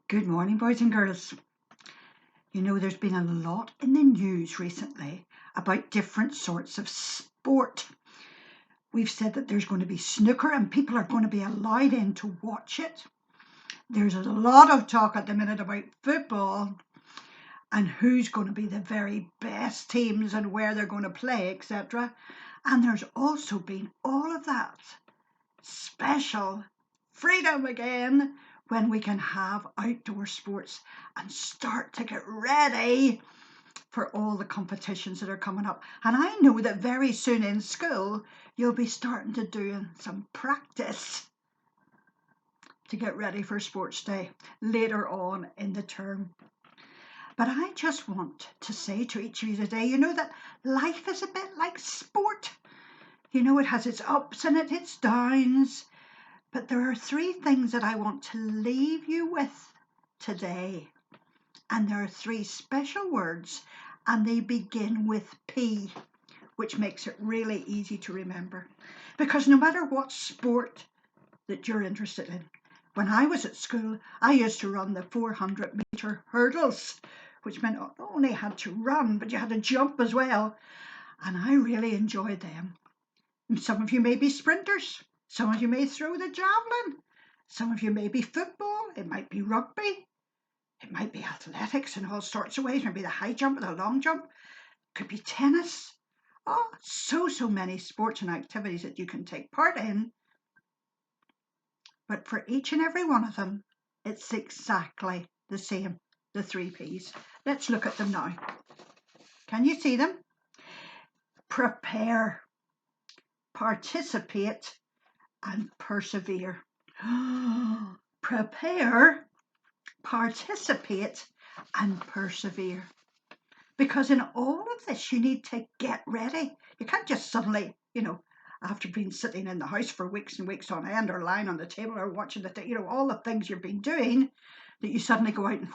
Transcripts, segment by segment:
Good morning, boys and girls. You know, there's been a lot in the news recently about different sorts of sport. We've said that there's going to be snooker and people are going to be allowed in to watch it. There's a lot of talk at the minute about football and who's going to be the very best teams and where they're going to play, etc. And there's also been all of that special freedom again when we can have outdoor sports and start to get ready for all the competitions that are coming up. And I know that very soon in school you'll be starting to do some practice to get ready for sports day later on in the term. But I just want to say to each of you today, you know that life is a bit like sport. You know, it has its ups and its downs. But there are three things that I want to leave you with today. And there are three special words, and they begin with P, which makes it really easy to remember. Because no matter what sport that you're interested in, when I was at school, I used to run the 400-meter hurdles, which meant not only had to run, but you had to jump as well. And I really enjoyed them. And some of you may be sprinters. Some of you may throw the javelin. Some of you may be football. It might be rugby. It might be athletics in all sorts of ways. Maybe the high jump or the long jump. It could be tennis. Oh, so many sports and activities that you can take part in. But for each and every one of them, it's exactly the same, the three P's. Let's look at them now. Can you see them? Prepare, participate, and persevere. Prepare, participate, and persevere. Because in all of this, you need to get ready. You can't just suddenly, after being sitting in the house for weeks and weeks on end, or lying on the table, or watching all the things you've been doing, that you suddenly go out and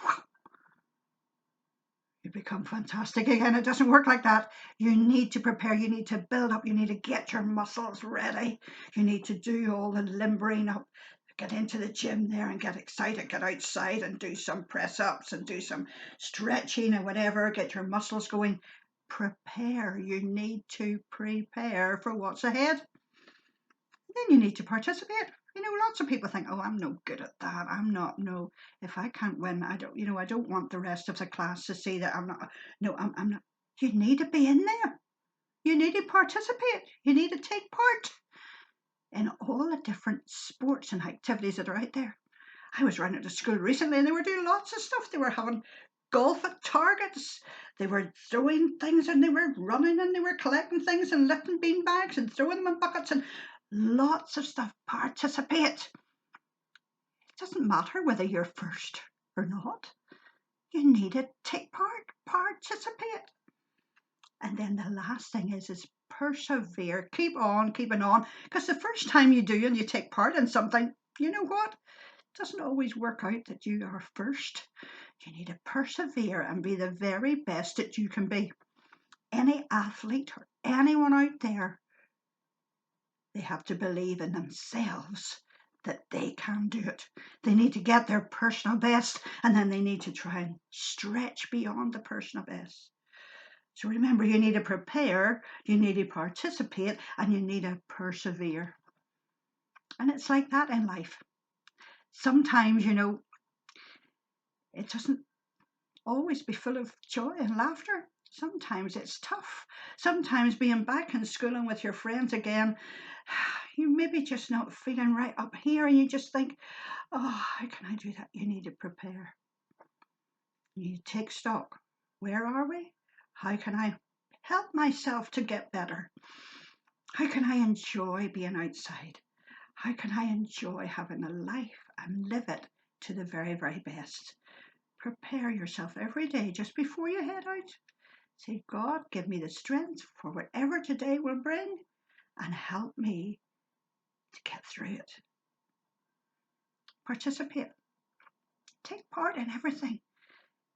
you become fantastic again. It doesn't work like that. You need to prepare. You need to build up. You need to get your muscles ready. You need to do all the limbering up. Get into the gym there and get excited. Get outside and do some press-ups and do some stretching and whatever. Get your muscles going. Prepare. You need to prepare for what's ahead. Then you need to participate. Lots of people think, oh, I'm no good at that. No, if I can't win, I don't want the rest of the class to see that I'm not. You need to be in there. You need to participate. You need to take part in all the different sports and activities that are out there. I was running to school recently and they were doing lots of stuff. They were having golf at targets. They were throwing things and they were running and they were collecting things and lifting bean bags and throwing them in buckets and lots of stuff. Participate. It doesn't matter whether you're first or not. You need to take part, participate. And then the last thing is persevere. Keep on keeping on. Because the first time you do and you take part in something, you know what? It doesn't always work out that you are first. You need to persevere and be the very best that you can be. Any athlete or anyone out there, they have to believe in themselves that they can do it. They need to get their personal best and then they need to try and stretch beyond the personal best. So remember, you need to prepare, you need to participate, and you need to persevere. And it's like that in life. Sometimes, it doesn't always be full of joy and laughter. Sometimes it's tough. Sometimes being back in school and with your friends again, you maybe just not feeling right up here and you just think, oh, how can I do that? You need to prepare. You take stock. Where are we? How can I help myself to get better? How can I enjoy being outside? How can I enjoy having a life and live it to the very, very best? Prepare yourself every day just before you head out. Say, God, give me the strength for whatever today will bring and help me to get through it. Participate. Take part in everything.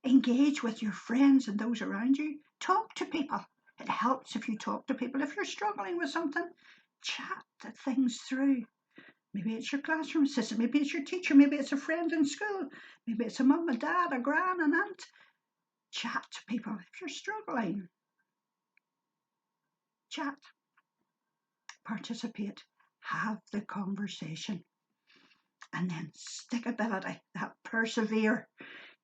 Engage with your friends and those around you. Talk to people. It helps if you talk to people. If you're struggling with something, chat the things through. Maybe it's your classroom assistant, maybe it's your teacher, maybe it's a friend in school, maybe it's a mum, a dad, a gran, an aunt. Chat to people if you're struggling. Chat, participate, have the conversation. And then stickability, that persevere.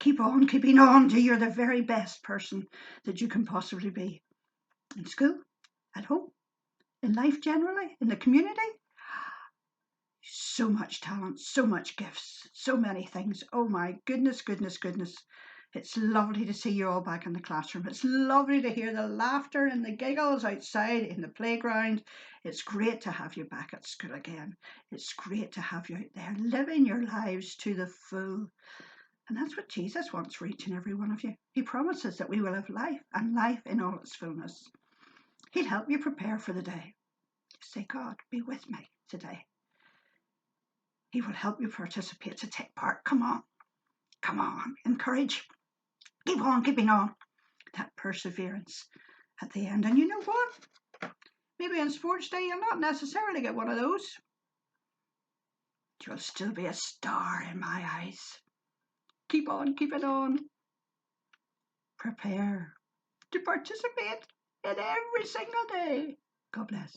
Keep on keeping on till you're the very best person that you can possibly be. In school, at home, in life generally, in the community. So much talent, so much gifts, so many things. Oh my goodness, goodness, goodness. It's lovely to see you all back in the classroom. It's lovely to hear the laughter and the giggles outside in the playground. It's great to have you back at school again. It's great to have you out there living your lives to the full. And that's what Jesus wants for each and every one of you. He promises that we will have life and life in all its fullness. He'll help you prepare for the day. Say, God, be with me today. He will help you participate, to take part. Come on, encourage. Keep on keeping on. That perseverance at the end. And you know what? Maybe on sports day you'll not necessarily get one of those. You'll still be a star in my eyes. Keep on keeping on. Prepare to participate in every single day. God bless.